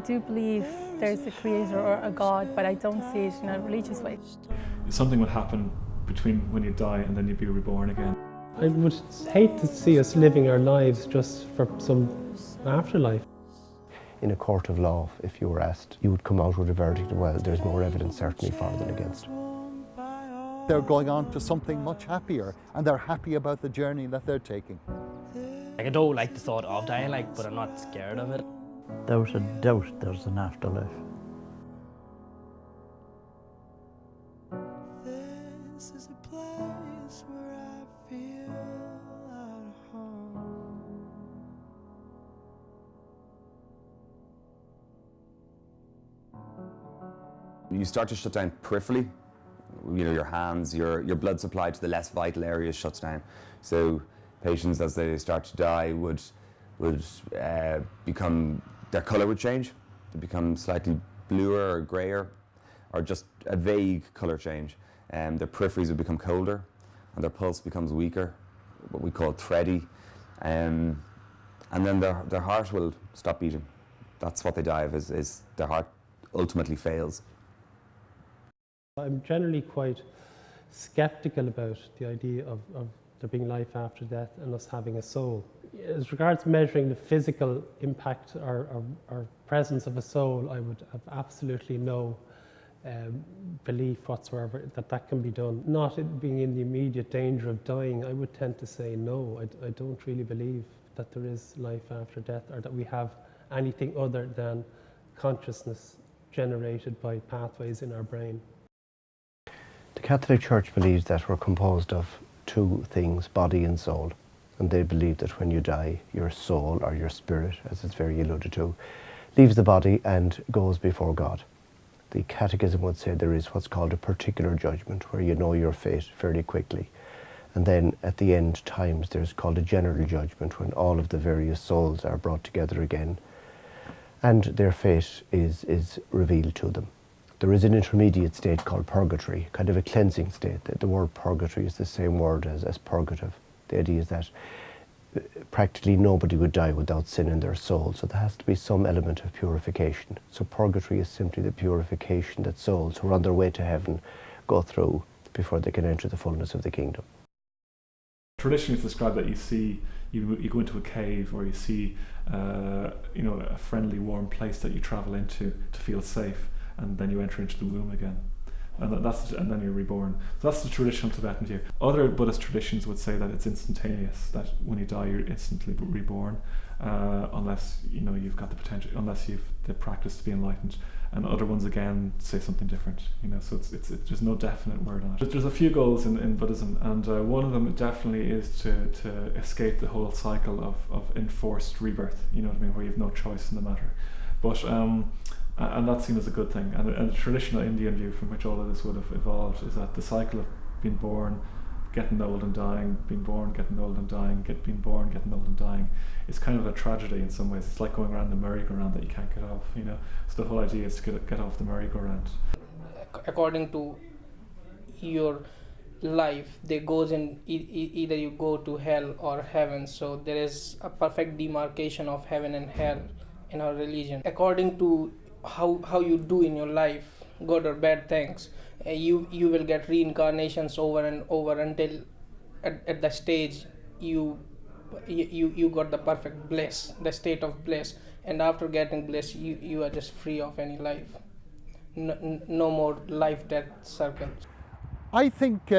do believe there's a creator or a God, but I don't see it in a religious way. Something would happen between when you die and then you'd be reborn again. I would hate to see us living our lives just for some afterlife. In a court of law, if you were asked, you would come out with a verdict, well, there's more evidence certainly for than against. They're going on to something much happier, and they're happy about the journey that they're taking. I don't like the thought of dying, but I'm not scared of it. Without a doubt there's an afterlife. This is a place where I feel at home. You start to shut down peripherally. You know, your hands, your blood supply to the less vital areas shuts down. So patients, as they start to die, would become, their colour would change. They become slightly bluer or greyer, or just a vague colour change. Their peripheries would become colder, and their pulse becomes weaker, what we call thready. And then their heart will stop beating. That's what they die of, is their heart ultimately fails. I'm generally quite sceptical about the idea of there being life after death and us having a soul. As regards measuring the physical impact or presence of a soul, I would have absolutely no belief whatsoever that can be done. Not being in the immediate danger of dying, I would tend to say no. I don't really believe that there is life after death, or that we have anything other than consciousness generated by pathways in our brain. The Catholic Church believes that we're composed of two things, body and soul. And they believe that when you die, your soul, or your spirit, as it's very alluded to, leaves the body and goes before God. The Catechism would say there is what's called a particular judgment, where you know your fate fairly quickly. And then at the end times, there's called a general judgment, when all of the various souls are brought together again, and their fate is revealed to them. There is an intermediate state called purgatory, kind of a cleansing state. The word purgatory is the same word as purgative. The idea is that practically nobody would die without sin in their soul, so there has to be some element of purification. So purgatory is simply the purification that souls who are on their way to heaven go through before they can enter the fullness of the kingdom. Traditionally, it's described that you see, you go into a cave, or you see a friendly, warm place that you travel into to feel safe, and then you enter into the womb again. And then you're reborn. So that's the traditional Tibetan view. Other Buddhist traditions would say that it's instantaneous, that when you die you're instantly reborn, unless you've got the potential, unless you've the practice to be enlightened. And other ones again say something different. So it's there's no definite word on it. There's a few goals in Buddhism, and one of them definitely is to escape the whole cycle of enforced rebirth. You know what I mean, where you have no choice in the matter. But and that's seen as a good thing. And the traditional Indian view from which all of this would have evolved is that the cycle of being born, getting old and dying, being born, getting old and dying, being born, getting old and dying, is kind of a tragedy in some ways. It's like going around the merry-go-round that you can't get off. So the whole idea is to get off the merry-go-round. According to your life, there goes in either you go to hell or heaven. So there is a perfect demarcation of heaven and hell in our religion. According to how you do in your life, good or bad things, you will get reincarnations over and over until at the stage you got the perfect bliss, the state of bliss, and after getting bliss you are just free of any life. No more life-death circles. I think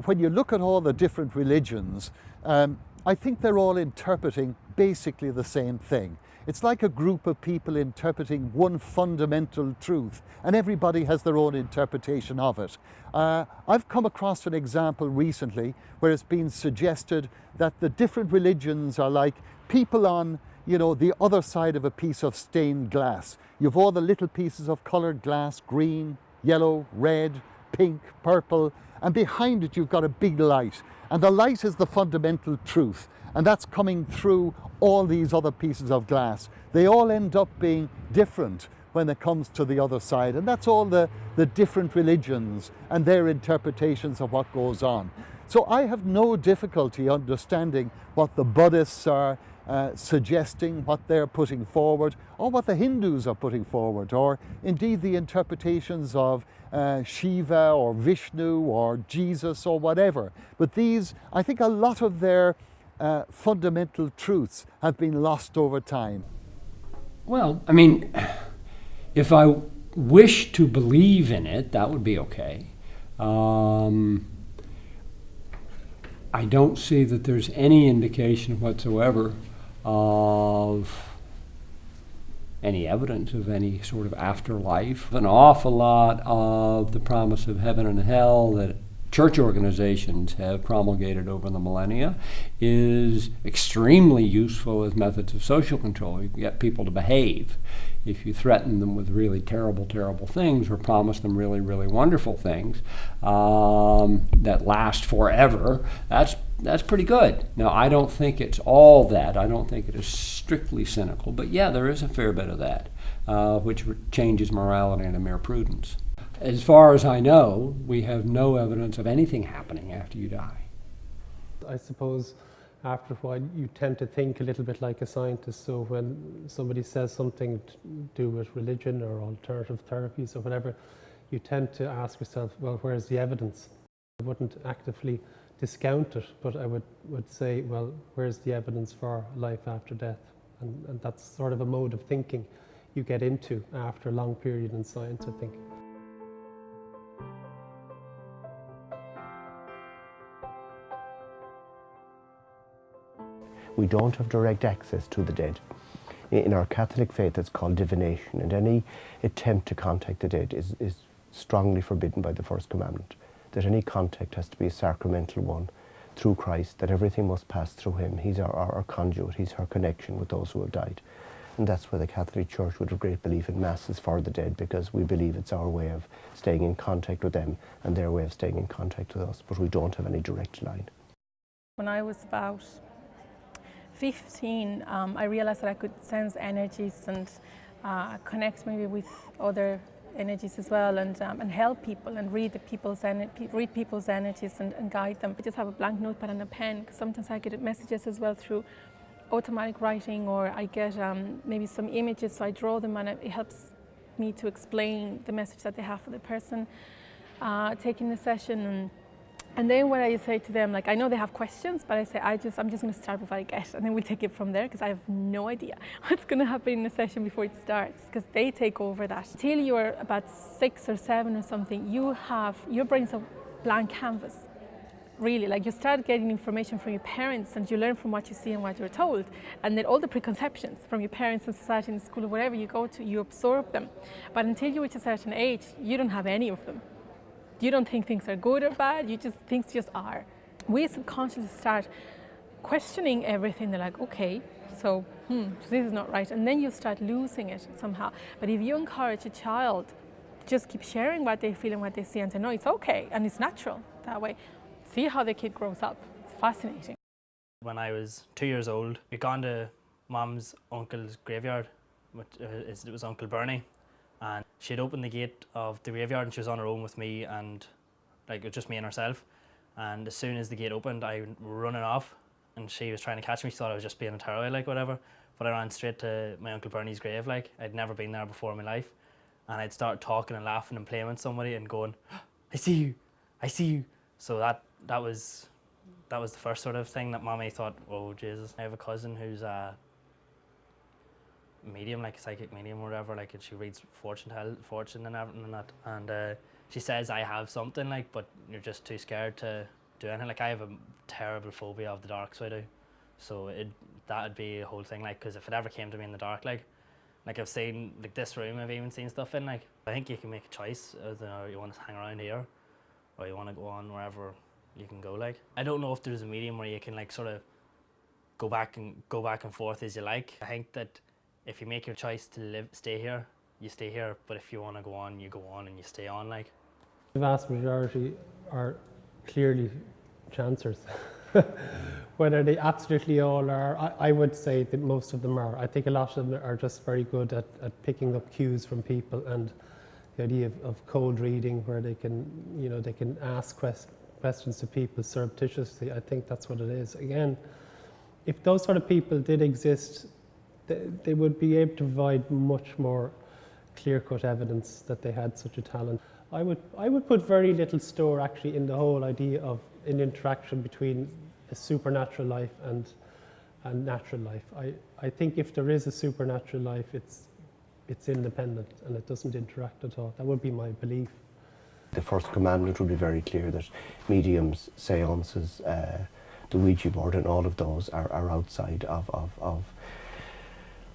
when you look at all the different religions, I think they're all interpreting basically the same thing. It's like a group of people interpreting one fundamental truth, and everybody has their own interpretation of it. I've come across an example recently where it's been suggested that the different religions are like people on, the other side of a piece of stained glass. You've all the little pieces of coloured glass, green, yellow, red, pink, purple, and behind it you've got a big light. And the light is the fundamental truth, and that's coming through all these other pieces of glass. They all end up being different when it comes to the other side, and that's all the different religions and their interpretations of what goes on. So I have no difficulty understanding what the Buddhists are suggesting, what they're putting forward, or what the Hindus are putting forward, or indeed the interpretations of Shiva or Vishnu or Jesus or whatever. But these, I think a lot of their fundamental truths have been lost over time. Well, I mean, if I wish to believe in it, that would be okay. I don't see that there's any indication whatsoever of any evidence of any sort of afterlife. An awful lot of the promise of heaven and hell that church organizations have promulgated over the millennia is extremely useful as methods of social control. You get people to behave. If you threaten them with really terrible, terrible things or promise them really, really wonderful things that last forever, that's pretty good. Now, I don't think it's all that. I don't think it is strictly cynical, but yeah, there is a fair bit of that, which changes morality into mere prudence. As far as I know, we have no evidence of anything happening after you die. I suppose after a while you tend to think a little bit like a scientist, so when somebody says something to do with religion or alternative therapies or whatever, you tend to ask yourself, well, where's the evidence? I wouldn't actively discount it, but I would say, well, where's the evidence for life after death? And that's sort of a mode of thinking you get into after a long period in science, I think. We don't have direct access to the dead. In our Catholic faith, it's called divination, and any attempt to contact the dead is strongly forbidden by the First Commandment, that any contact has to be a sacramental one through Christ, that everything must pass through him. He's our conduit, he's our connection with those who have died. And that's why the Catholic Church would have great belief in masses for the dead, because we believe it's our way of staying in contact with them and their way of staying in contact with us, but we don't have any direct line. When I was about 15, I realized that I could sense energies and connect maybe with other energies as well, and help people and read people's energies and guide them. I just have a blank notepad and a pen, because sometimes I get messages as well through automatic writing, or I get maybe some images, so I draw them, and it helps me to explain the message that they have for the person taking the session. And then what I say to them, like, I know they have questions, but I say, I'm just going to start with what I get, and then we'll take it from there, because I have no idea what's going to happen in the session before it starts, because they take over that. Till you're about 6 or 7 or something, your brain's a blank canvas, really. Like, you start getting information from your parents, and you learn from what you see and what you're told, and then all the preconceptions from your parents and society and school or wherever you go to, you absorb them. But until you reach a certain age, you don't have any of them. You don't think things are good or bad, things just are. We subconsciously start questioning everything. They're like, okay, so this is not right. And then you start losing it somehow. But if you encourage a child to just keep sharing what they feel and what they see, and say, no, it's okay, and it's natural that way, see how the kid grows up. It's fascinating. When I was 2 years old, we'd gone to Mum's uncle's graveyard, it was Uncle Bernie. And she'd opened the gate of the graveyard, and she was on her own with me, and like it was just me and herself. And as soon as the gate opened, I was running off, and she was trying to catch me. She thought I was just being a tearaway, like whatever. But I ran straight to my Uncle Bernie's grave, like I'd never been there before in my life. And I'd start talking and laughing and playing with somebody and going, I see you, I see you. So that was the first sort of thing that Mommy thought, oh Jesus. I have a cousin who's a medium, like a psychic medium or whatever, like, and she reads fortune and everything and that, and she says I have something, like, but you're just too scared to do anything. Like, I have a terrible phobia of the dark, so I do. So that'd be a whole thing, like, because if it ever came to me in the dark, like I've seen, like, this room, I've even seen stuff in, like, I think you can make a choice whether you want to hang around here or you want to go on wherever you can go. Like, I don't know if there's a medium where you can, like, sort of go back and forth as you like. I think that if you make your choice to stay here, you stay here. But if you want to go on, you go on and you stay on, like. The vast majority are clearly chancers. Whether they absolutely all are, I would say that most of them are. I think a lot of them are just very good at picking up cues from people, and the idea of cold reading, where they can, they can ask questions to people surreptitiously. I think that's what it is. Again, if those sort of people did exist, they would be able to provide much more clear-cut evidence that they had such a talent. I would put very little store actually in the whole idea of an interaction between a supernatural life and natural life. I think if there is a supernatural life, it's independent and it doesn't interact at all. That would be my belief. The first commandment would be very clear that mediums, seances, the Ouija board and all of those are outside of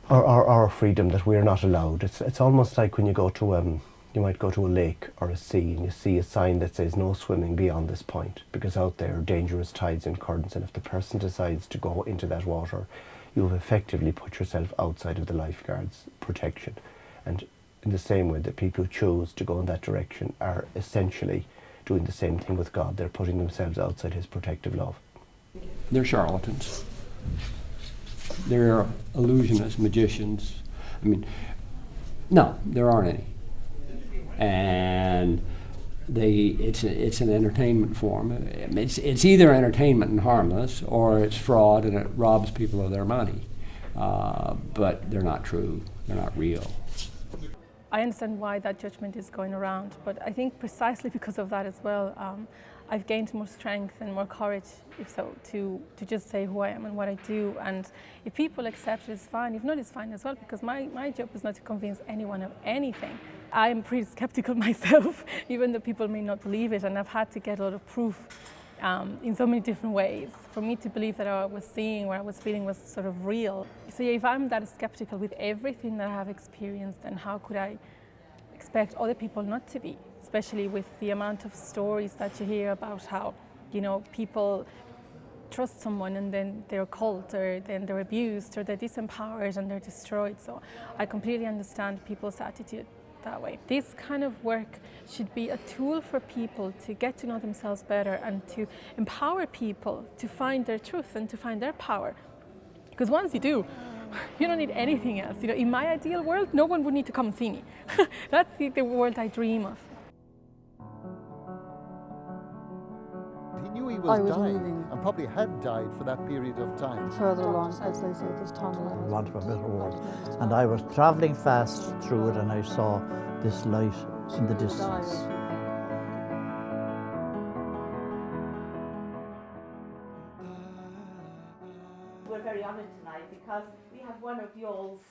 our freedom, that we're not allowed. It's almost like when you go to you might go to a lake or a sea and you see a sign that says no swimming beyond this point, because out there are dangerous tides and currents, and if the person decides to go into that water, you've effectively put yourself outside of the lifeguard's protection. And in the same way that people who choose to go in that direction are essentially doing the same thing with God. They're putting themselves outside his protective love. They're charlatans. They're illusionists, magicians. I mean, no, there aren't any. And it's an entertainment form. It's either entertainment and harmless, or it's fraud and it robs people of their money. But they're not true. They're not real. I understand why that judgment is going around, but I think precisely because of that as well, I've gained more strength and more courage, if so, to just say who I am and what I do. And if people accept it, it's fine. If not, it's fine as well, because my job is not to convince anyone of anything. I'm pretty skeptical myself, even though people may not believe it, and I've had to get a lot of proof in so many different ways for me to believe that what I was seeing, what I was feeling was sort of real. So yeah, if I'm that skeptical with everything that I have experienced, then how could I expect other people not to be? Especially with the amount of stories that you hear about how, you know, people trust someone and then they're cult, or then they're abused, or they're disempowered and they're destroyed. So I completely understand people's attitude that way. This kind of work should be a tool for people to get to know themselves better and to empower people to find their truth and to find their power. Because once you do, you don't need anything else. You know, in my ideal world, no one would need to come and see me. That's the world I dream of. He knew he was dying and probably had died for that period of time. Further along, as they say, this tunnel. For want of a better word. And I was travelling fast through it, and I saw this light in the distance. We're very honoured tonight because we have one of y'all's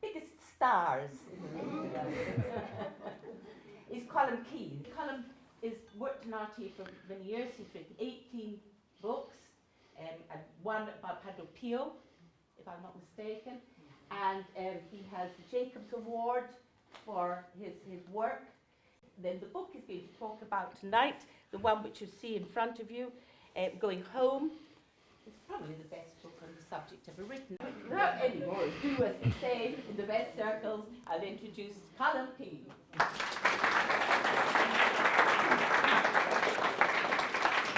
biggest stars in the room. Is Colm Keane. Colm has worked in RT for many years. He's written 18 books, and one about Padre Pio, if I'm not mistaken. And he has the Jacobs Award for his work. Then the book is going to talk about tonight, the one which you see in front of you, Going Home. It's probably the best book on the subject ever written. Without any more ado, as they say in the best circles, I'll introduce Colm Keane.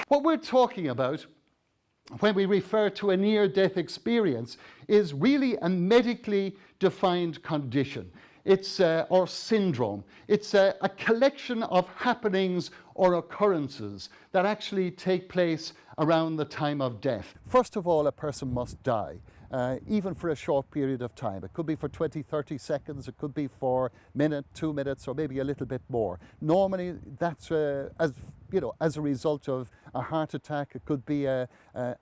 What we're talking about when we refer to a near-death experience is really a medically defined condition. It's or syndrome. It's a collection of happenings or occurrences that actually take place around the time of death. First of all, a person must die, even for a short period of time. It could be for 20, 30 seconds, it could be for a minute, 2 minutes, or maybe a little bit more. Normally, that's as a result of a heart attack. It could be a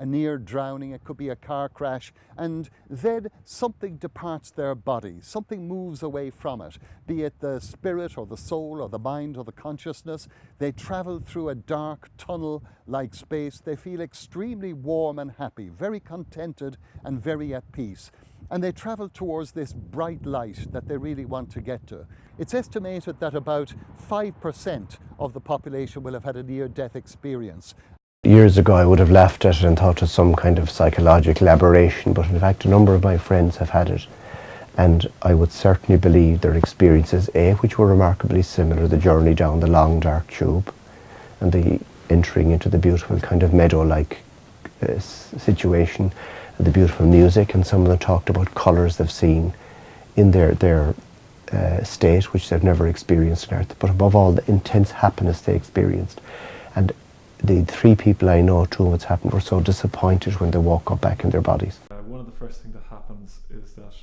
near drowning, it could be a car crash, and then something departs their body, something moves away from it, be it the spirit or the soul or the mind or the consciousness. They travel through a dark tunnel-like space. They feel extremely warm and happy, very contented and very at peace. And they travel towards this bright light that they really want to get to. It's estimated that about 5% of the population will have had a near-death experience. Years ago I would have laughed at it and thought it was some kind of psychological aberration, but in fact a number of my friends have had it, and I would certainly believe their experiences, which were remarkably similar, the journey down the long dark tube and the entering into the beautiful kind of meadow-like situation, and the beautiful music, and some of them talked about colours they've seen in their state which they've never experienced on earth, but above all the intense happiness they experienced. And The 3 people I know to whom it's happened were so disappointed when they woke up back in their bodies. One of the first things that happens is that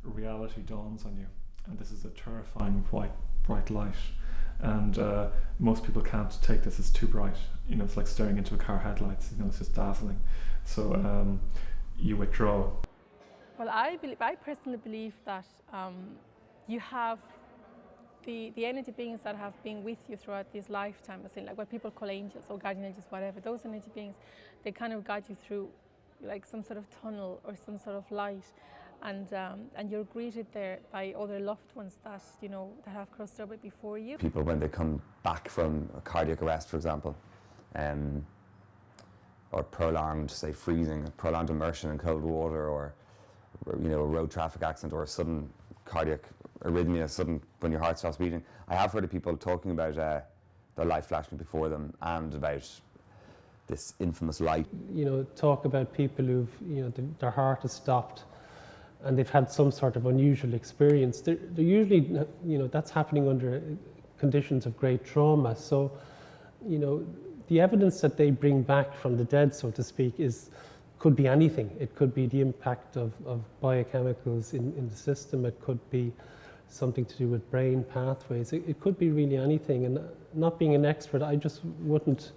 reality dawns on you, and this is a terrifying bright light, and most people can't take this as too bright. You know, it's like staring into a car headlights. You know, it's just dazzling. So you withdraw. Well, I personally believe that you have the energy beings that have been with you throughout this lifetime, like what people call angels or guardian angels, whatever. Those energy beings, they kind of guide you through like some sort of tunnel or some sort of light, and you're greeted there by other loved ones that, you know, that have crossed over before you. People, when they come back from a cardiac arrest, for example, or prolonged, say, freezing, prolonged immersion in cold water, or you know, a road traffic accident, or a sudden cardiac arrhythmia, sudden when your heart stops beating. I have heard of people talking about their life flashing before them, and about this infamous light. You know, talk about people who've, you know, their heart has stopped and they've had some sort of unusual experience. They're usually, you know, that's happening under conditions of great trauma. So, you know, the evidence that they bring back from the dead, so to speak, could be anything. It could be the impact of biochemicals in the system. It could be something to do with brain pathways. It could be really anything. And not being an expert, I just wouldn't,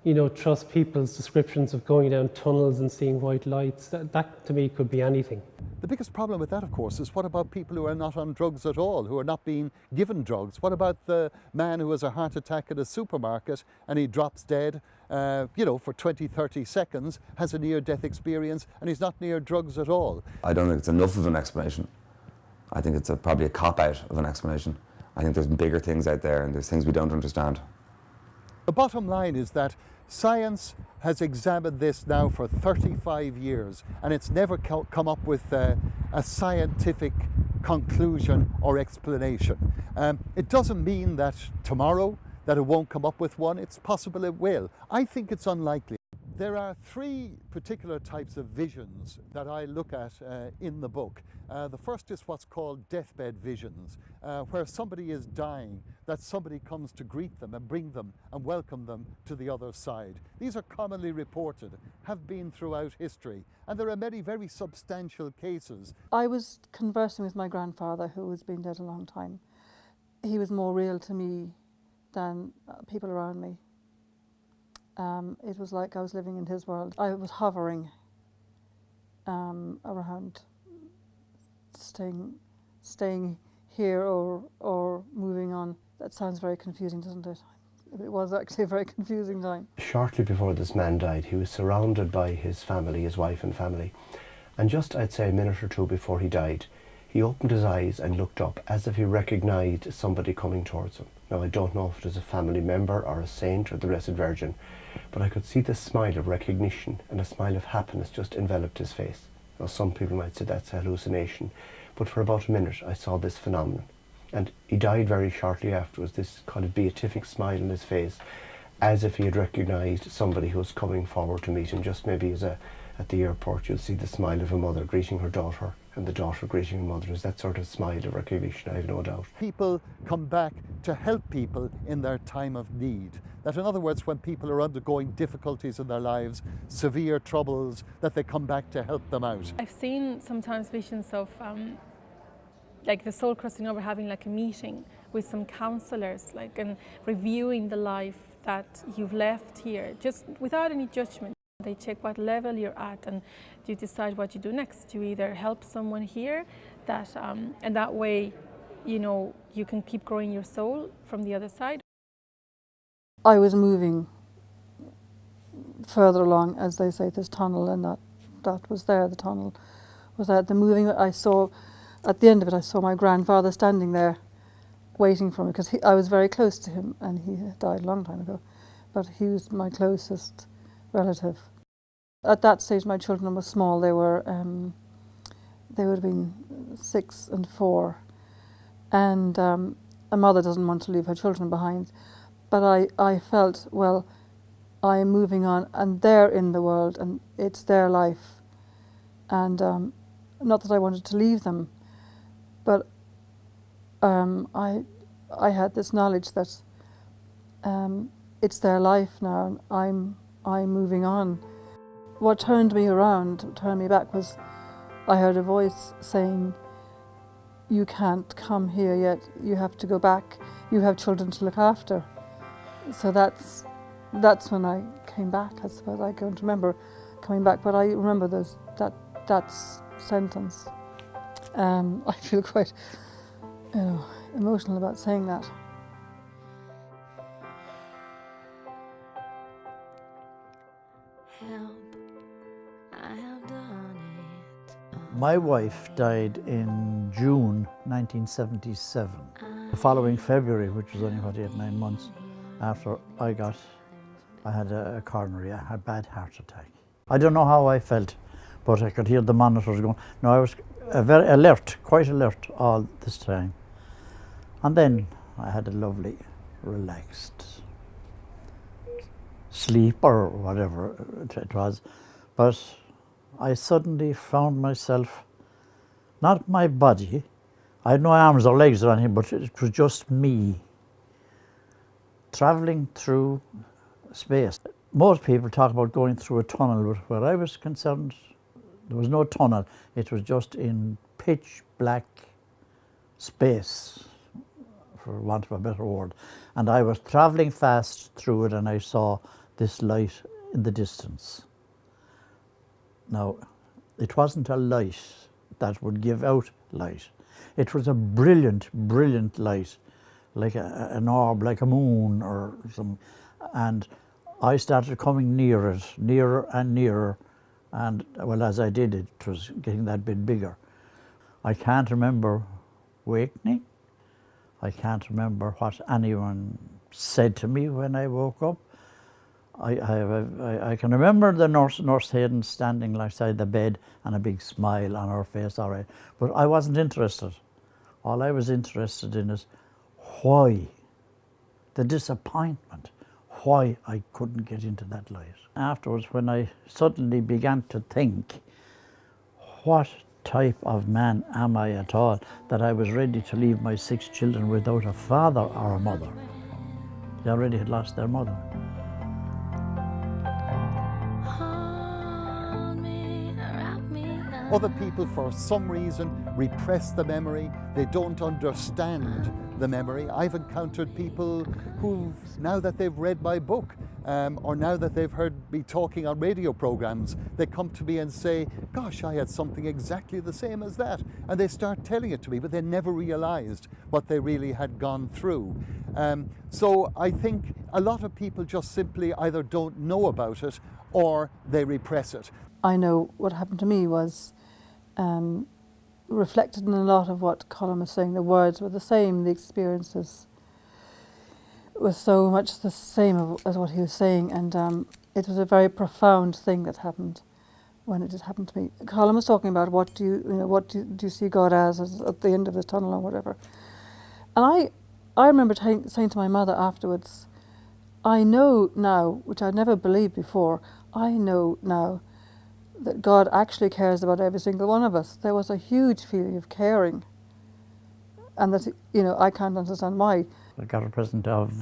you know, trust people's descriptions of going down tunnels and seeing white lights. That to me could be anything. The biggest problem with that, of course, is what about people who are not on drugs at all, who are not being given drugs? What about the man who has a heart attack at a supermarket and he drops dead, you know, for 20, 30 seconds, has a near-death experience, and he's not near drugs at all? I don't think it's enough of an explanation. I think it's probably a cop-out of an explanation. I think there's bigger things out there, and there's things we don't understand. The bottom line is that science has examined this now for 35 years, and it's never come up with a scientific conclusion or explanation. It doesn't mean that tomorrow that it won't come up with one. It's possible it will. I think it's unlikely. There are 3 particular types of visions that I look at in the book. The first is what's called deathbed visions, where somebody is dying, that somebody comes to greet them and bring them and welcome them to the other side. These are commonly reported, have been throughout history, and there are many very substantial cases. I was conversing with my grandfather, who has been dead a long time. He was more real to me than people around me. It was like I was living in his world. I was hovering around staying here or moving on. That sounds very confusing, doesn't it? It was actually a very confusing time. Shortly before this man died, he was surrounded by his family, his wife and family. And just, I'd say, a minute or 2 before he died, he opened his eyes and looked up as if he recognised somebody coming towards him. Now, I don't know if it was a family member or a saint or the Blessed Virgin, but I could see the smile of recognition and a smile of happiness just enveloped his face. Now, some people might say that's a hallucination, but for about a minute I saw this phenomenon. And he died very shortly afterwards, this kind of beatific smile on his face, as if he had recognised somebody who was coming forward to meet him. Just maybe as at the airport you'll see the smile of a mother greeting her daughter, and the daughter greeting her mother. Is that sort of smile of recognition, I have no doubt. People come back to help people in their time of need. That, in other words, when people are undergoing difficulties in their lives, severe troubles, that they come back to help them out. I've seen sometimes visions of like the soul crossing over, having like a meeting with some counselors, like, and reviewing the life that you've left here, just without any judgment. They check what level you're at, and you decide what you do next. You either help someone here, that and that way, you know, you can keep growing your soul from the other side. I was moving further along, as they say, this tunnel, and that was there. The tunnel was there. The moving, I saw, at the end of it, I saw my grandfather standing there, waiting for me, because I was very close to him, and he died a long time ago, but he was my closest relative. At that stage, my children were small. They would have been 6 and 4, and a mother doesn't want to leave her children behind. But I felt, well, I am moving on, and they're in the world, and it's their life, and not that I wanted to leave them, but I had this knowledge that it's their life now, and I'm moving on. What turned me around, turned me back, was I heard a voice saying, "You can't come here yet, you have to go back, you have children to look after." So that's when I came back, I suppose. I don't remember coming back, but I remember that sentence. I feel quite, emotional about saying that. My wife died in June 1977. The following February, which was only about 8-9 months after I had a coronary, I had a bad heart attack. I don't know how I felt, but I could hear the monitors going. No, I was very alert, quite alert all this time. And then I had a lovely, relaxed sleep or whatever it was. But I suddenly found myself, not my body, I had no arms or legs or anything, but it was just me, travelling through space. Most people talk about going through a tunnel, but where I was concerned, there was no tunnel. It was just in pitch black space, for want of a better word. And I was travelling fast through it, and I saw this light in the distance. Now, it wasn't a light that would give out light. It was a brilliant, brilliant light, like an orb, like a moon or some. And I started coming near it, nearer and nearer. And well, as I did, it was getting that bit bigger. I can't remember wakening. I can't remember what anyone said to me when I woke up. I can remember the Nurse Hayden standing outside the bed and a big smile on her face, all right. But I wasn't interested. All I was interested in is why, the disappointment, why I couldn't get into that light. Afterwards, when I suddenly began to think, what type of man am I at all, that I was ready to leave my 6 children without a father or a mother? They already had lost their mother. Other people, for some reason, repress the memory. They don't understand the memory. I've encountered people who, now that they've read my book, or now that they've heard me talking on radio programs, they come to me and say, gosh, I had something exactly the same as that. And they start telling it to me, but they never realized what they really had gone through. So I think a lot of people just simply either don't know about it or they repress it. I know what happened to me was reflected in a lot of what Colm was saying. The words were the same, the experiences was so much the same as what he was saying, and it was a very profound thing that happened when it did happen to me. Colm was talking about what do you see God as at the end of the tunnel or whatever, and I remember saying to my mother afterwards, I know now, which I'd never believed before, I know now that God actually cares about every single one of us. There was a huge feeling of caring, and that, I can't understand why. I got a present of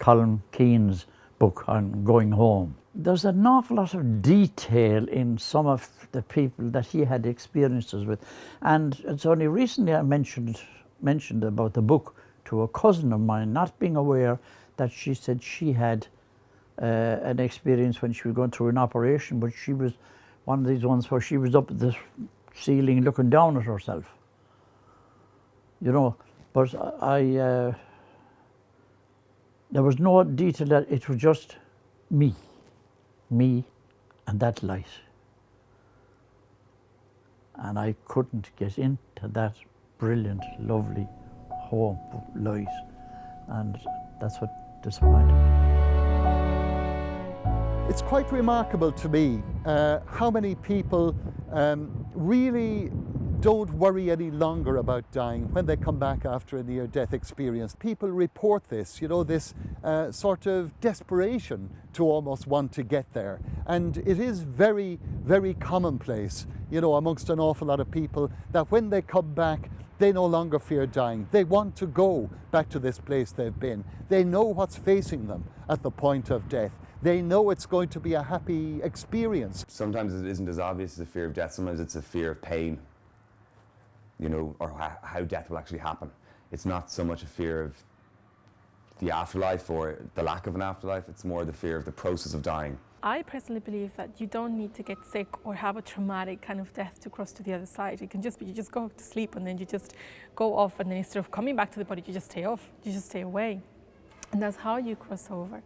Colm Keane's book on going home. There's an awful lot of detail in some of the people that he had experiences with, and it's only recently I mentioned about the book to a cousin of mine, not being aware that she said she had an experience when she was going through an operation, but she was one of these ones where she was up at the ceiling looking down at herself. But there was no detail, that it was just me and that light. And I couldn't get into that brilliant, lovely home of light. And that's what disappointed me. It's quite remarkable to me how many people really don't worry any longer about dying when they come back after a near-death experience. People report this, this sort of desperation to almost want to get there. And it is very, very commonplace, amongst an awful lot of people, that when they come back They no longer fear dying. They want to go back to this place they've been. They know what's facing them at the point of death. They know it's going to be a happy experience. Sometimes it isn't as obvious as a fear of death. Sometimes it's a fear of pain, you know, or how death will actually happen. It's not so much a fear of the afterlife or the lack of an afterlife. It's more the fear of the process of dying. I personally believe that you don't need to get sick or have a traumatic kind of death to cross to the other side. It can just be you just go to sleep and then you just go off, and then instead of coming back to the body, you just stay off, you just stay away. And that's how you cross over.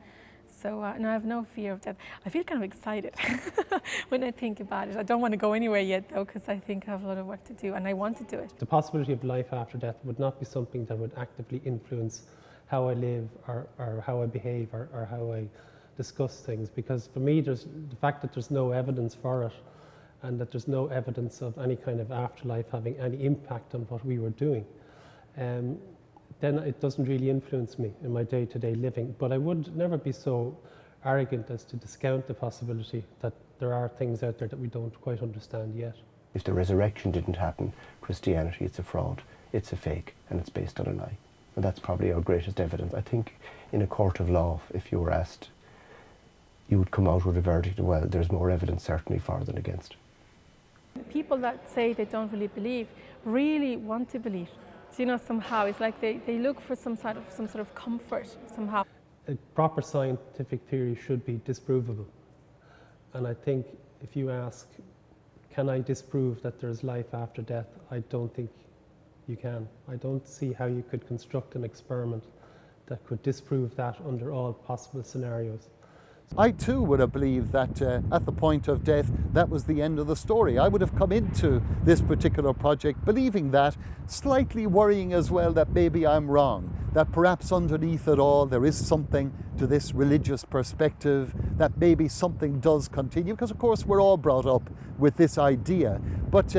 So no, I have no fear of death. I feel kind of excited when I think about it. I don't want to go anywhere yet though, because I think I have a lot of work to do and I want to do it. The possibility of life after death would not be something that would actively influence how I live or how I behave or how I discuss things, because for me there's the fact that there's no evidence for it and that there's no evidence of any kind of afterlife having any impact on what we were doing, then it doesn't really influence me in my day-to-day living. But I would never be so arrogant as to discount the possibility that there are things out there that we don't quite understand yet. If the resurrection didn't happen, Christianity, it's a fraud, it's a fake, and it's based on a lie. And that's probably our greatest evidence. I think in a court of law, if you were asked, you would come out with a verdict, well, there's more evidence certainly for than against. People that say they don't really believe really want to believe. So, you know, somehow it's like they look for some sort of comfort somehow. A proper scientific theory should be disprovable. And I think if you ask, can I disprove that there's life after death? I don't think you can. I don't see how you could construct an experiment that could disprove that under all possible scenarios. I too would have believed that at the point of death, that was the end of the story. I would have come into this particular project believing that, slightly worrying as well that maybe I'm wrong, that perhaps underneath it all there is something to this religious perspective, that maybe something does continue, because of course we're all brought up with this idea. But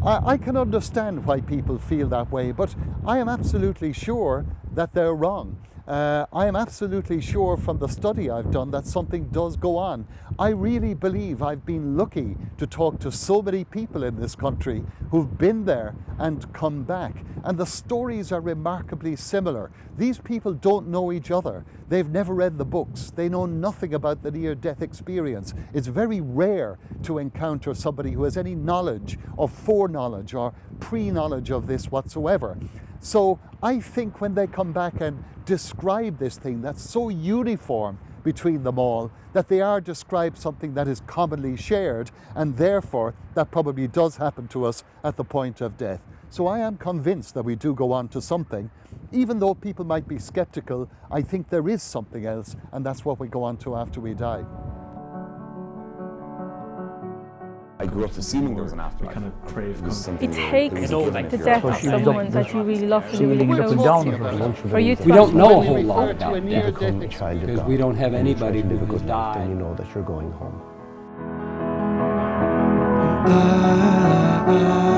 I can understand why people feel that way, but I am absolutely sure that they're wrong. I am absolutely sure from the study I've done that something does go on. I really believe I've been lucky to talk to so many people in this country who've been there and come back. And the stories are remarkably similar. These people don't know each other. They've never read the books. They know nothing about the near-death experience. It's very rare to encounter somebody who has any knowledge or foreknowledge or pre-knowledge of this whatsoever. So I think when they come back and describe this thing that's so uniform between them all, that they are described something that is commonly shared, and therefore that probably does happen to us at the point of death. So I am convinced that we do go on to something. Even though people might be skeptical, I think there is something else, and that's what we go on to after we die. I grew up assuming there was an afterlife. You kind of crave It takes the death of someone that you really love, really close, for you to we don't know a whole lot to about a death near-death because we don't have anybody who has died. Then you know that you're going home. I